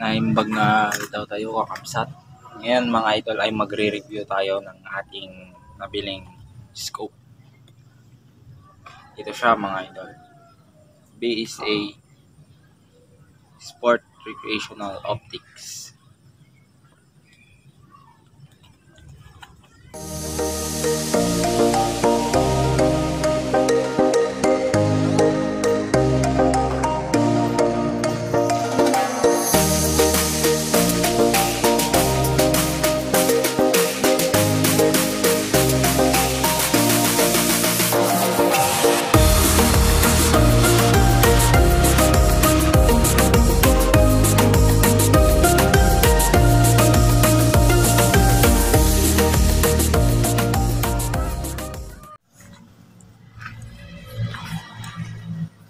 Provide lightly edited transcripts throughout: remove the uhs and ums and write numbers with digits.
naimbag na daw tayo kakapsat. Ngayon mga idol ay magre-review tayo ng ating nabiling scope. Ito siya mga idol. BSA Sport Recreational Optics.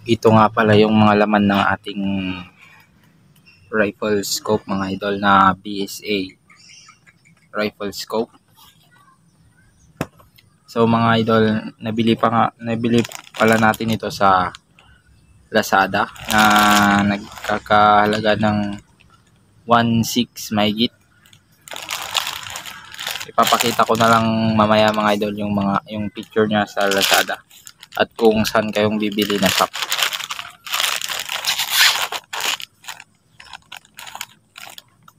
Ito nga pala yung mga laman ng ating rifle scope mga idol na BSA rifle scope. So mga idol, nabili pala natin ito sa Lazada na nagkakahalaga ng 1.6 mahigit. Ipapakita ko na lang mamaya mga idol yung picture niya sa Lazada at kung saan kayong bibili na shop.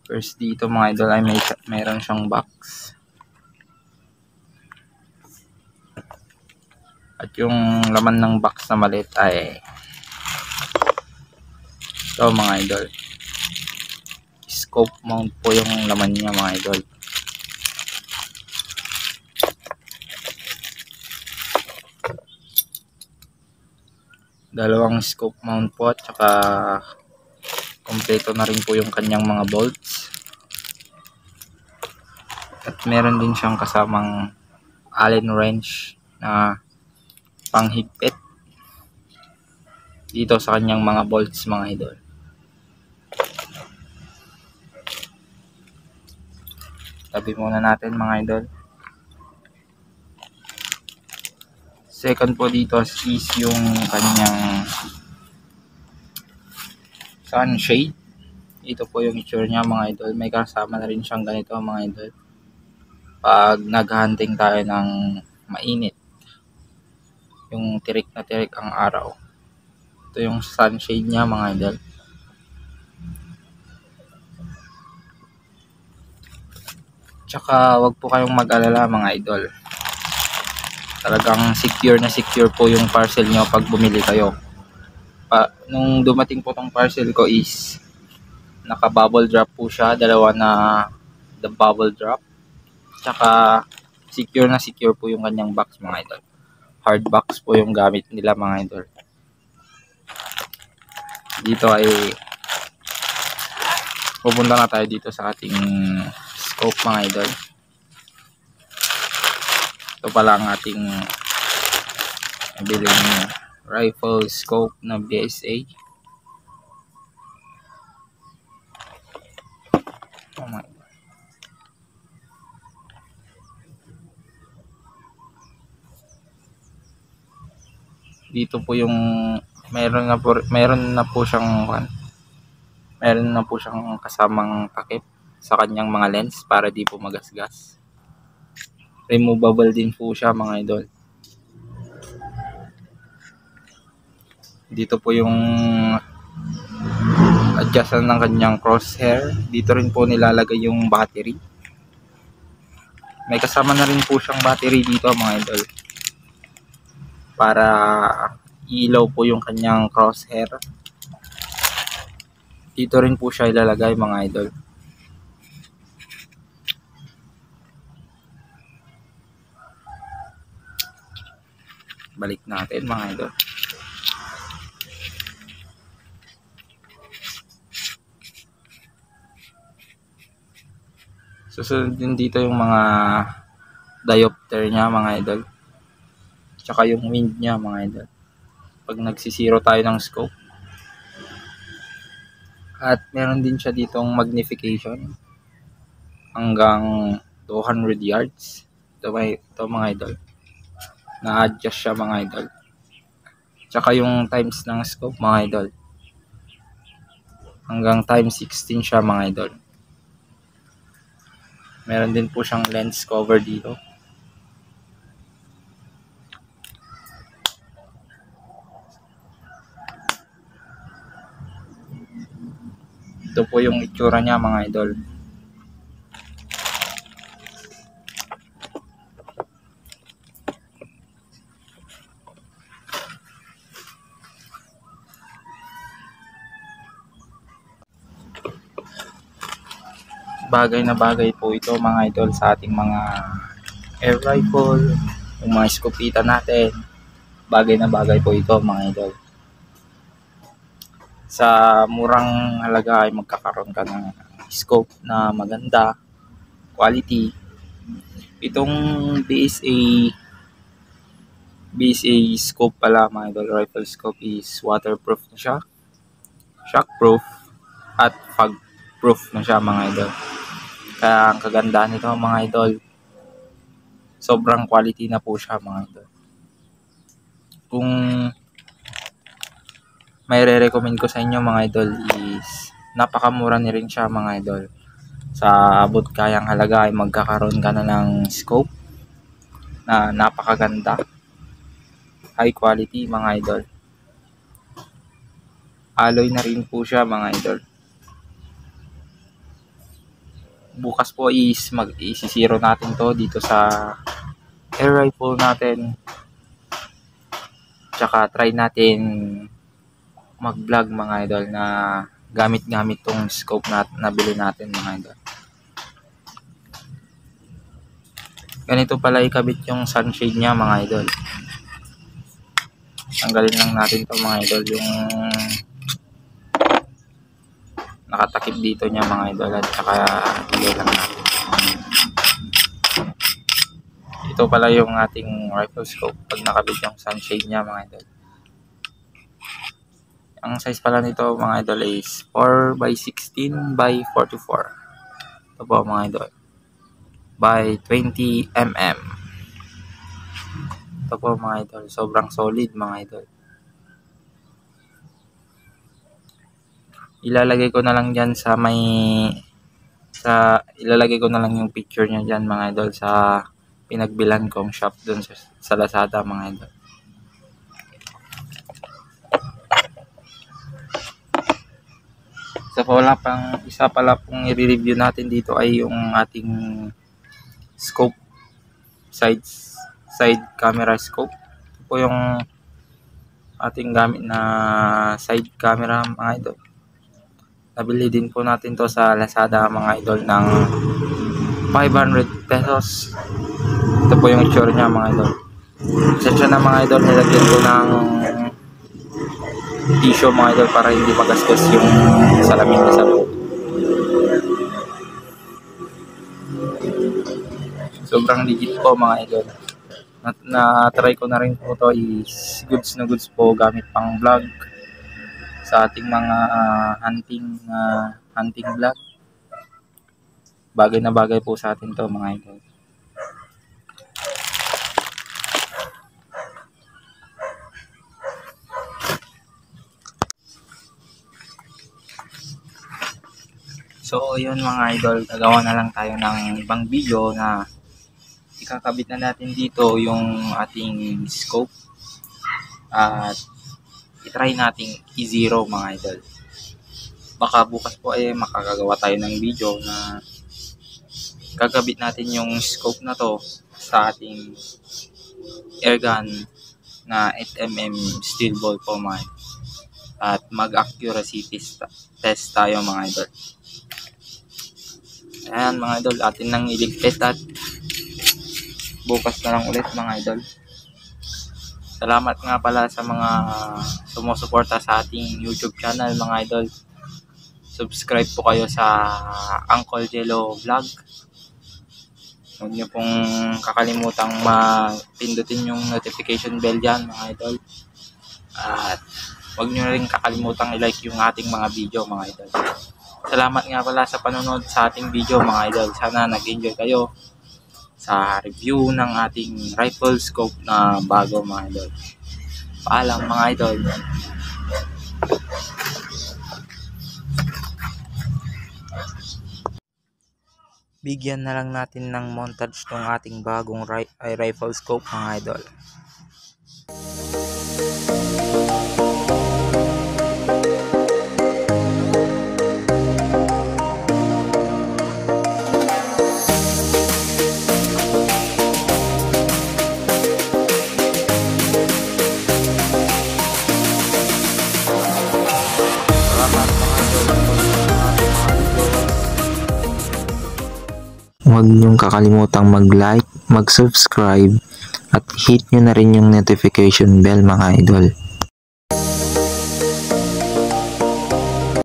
First dito mga idol ay mayroon siyang box. At yung laman ng box na maliit ay ito mga idol. Scope mount po yung laman niya mga idol. Dalawang scope mount po at saka kompleto na rin po yung kanyang mga bolts. At meron din siyang kasamang Allen wrench na panghigpit dito sa kanyang mga bolts mga idol. Tabi muna natin mga idol. Second po dito is yung kanyang sunshade. Ito po yung itsura niya mga idol. May kasama na rin siyang ganito mga idol pag naghunting tayo ng mainit, yung tirik na tirik ang araw. Ito yung sunshade niya mga idol. Tsaka wag po kayong mag-alala mga idol, talagang secure na secure po yung parcel nyo pag bumili kayo. Nung dumating po tong parcel ko is naka bubble drop po siya, dalawa na the bubble drop. Tsaka secure na secure po yung kanyang box mga idol. Hard box po yung gamit nila mga idol. Dito ay pupunta na tayo dito sa ating scope mga idol. Ito pala ang ating nabiling rifle scope na BSA. Oh my God. Dito po yung meron na po siyang kasamang takip sa kanyang mga lens para di po magasgas. Removable din po siya mga idol. Dito po yung adjustan ng kanyang crosshair. Dito rin po nilalagay yung battery. May kasama na rin po siyang battery dito mga idol para ilaw po yung kanyang crosshair. Dito rin po siya ilalagay mga idol. Balik natin mga idol. Susunod din dito yung mga diopter niya mga idol. Tsaka yung wind niya mga idol. Pag nagsisiro tayo ng scope. At meron din siya ditong magnification hanggang 200 yards. Ito mga idol. Na-adjust siya mga idol. Tsaka yung times ng scope mga idol. Hanggang times 16 siya mga idol. Meron din po siyang lens cover dito. Ito po yung itsura niya mga idol. Bagay na bagay po ito mga idol sa ating mga air rifle, yung mga skopita natin. Bagay na bagay po ito mga idol. Sa murang halaga ay magkakaroon ka ng scope na maganda, quality. Itong BSA scope pala mga idol, rifle scope is waterproof na siya, shockproof, at fogproof na siya mga idol. Kaya ang kagandahan nito mga idol, sobrang quality na po siya mga idol. Kung may re-recommend ko sa inyo mga idol is napakamura ni rin siya mga idol. Sa abot kayang halaga ay magkakaroon ka na ng scope na napakaganda, high quality mga idol. Alloy na rin po siya mga idol. Bukas po is mag-isisiro natin to dito sa air rifle natin. Tsaka try natin mag-vlog mga idol na gamit-gamit tong scope na nabili natin mga idol. Ganito pala ikabit yung sunshade niya mga idol. Tanggalin lang natin to mga idol, yung nakatakip dito niya mga idol, at saka ilay lang natin. Ito pala yung ating rifle scope pag nakabit yung sunshade niya mga idol. Ang size pala nito mga idol is 4x16x44. Ito po mga idol, by 20 mm. Ito po mga idol, sobrang solid mga idol. Ilalagay ko na lang dyan ilalagay ko na lang yung picture niya dyan mga idol sa pinagbilan kong shop dun sa Lazada mga idol. Isa pala pong i-review natin dito ay yung ating scope, side camera scope. Ito po yung ating gamit na side camera mga idol. Nabili din po natin to sa Lazada mga idol ng 500 pesos. Ito po yung itsura niya mga idol. Sensya na mga idol, nilagyan ko ng tissue mga idol para hindi magastos yung salamin niya sa loob. Sobrang legit po mga idol. Na-try ko na rin po to, is goods na goods po gamit pang vlog sa ating mga hunting vlog. Bagay na bagay po sa atin to mga idol. So yun mga idol, gagawa na lang tayo ng ibang video na ikakabit na natin dito yung ating scope at i-try nating i-zero mga idol. Baka bukas po ay makakagawa tayo ng video na gagabit natin yung scope na to sa ating airgun na 8mm steel ball po mga idol. At mag-accuracy test tayo mga idol. Ayan mga idol, atin nang iligpit at bukas na lang ulit mga idol. Salamat nga pala sa mga sumusuporta sa ating YouTube channel mga idol. Subscribe po kayo sa Uncle Jello Vlog. Huwag nyo pong kakalimutang pindutin yung notification bell dyan mga idol. At huwag nyo rin kakalimutang i-like yung ating mga video mga idol. Salamat nga pala sa panonood sa ating video mga idol. Sana nag-enjoy kayo sa review ng ating rifle scope na bago mga idol. Paalam mga idol. bigyan na lang natin ng montage tong ating bagong rifle scope mga idol. Huwag niyong kakalimutang mag-like, mag-subscribe at hit nyo na rin yung notification bell mga idol.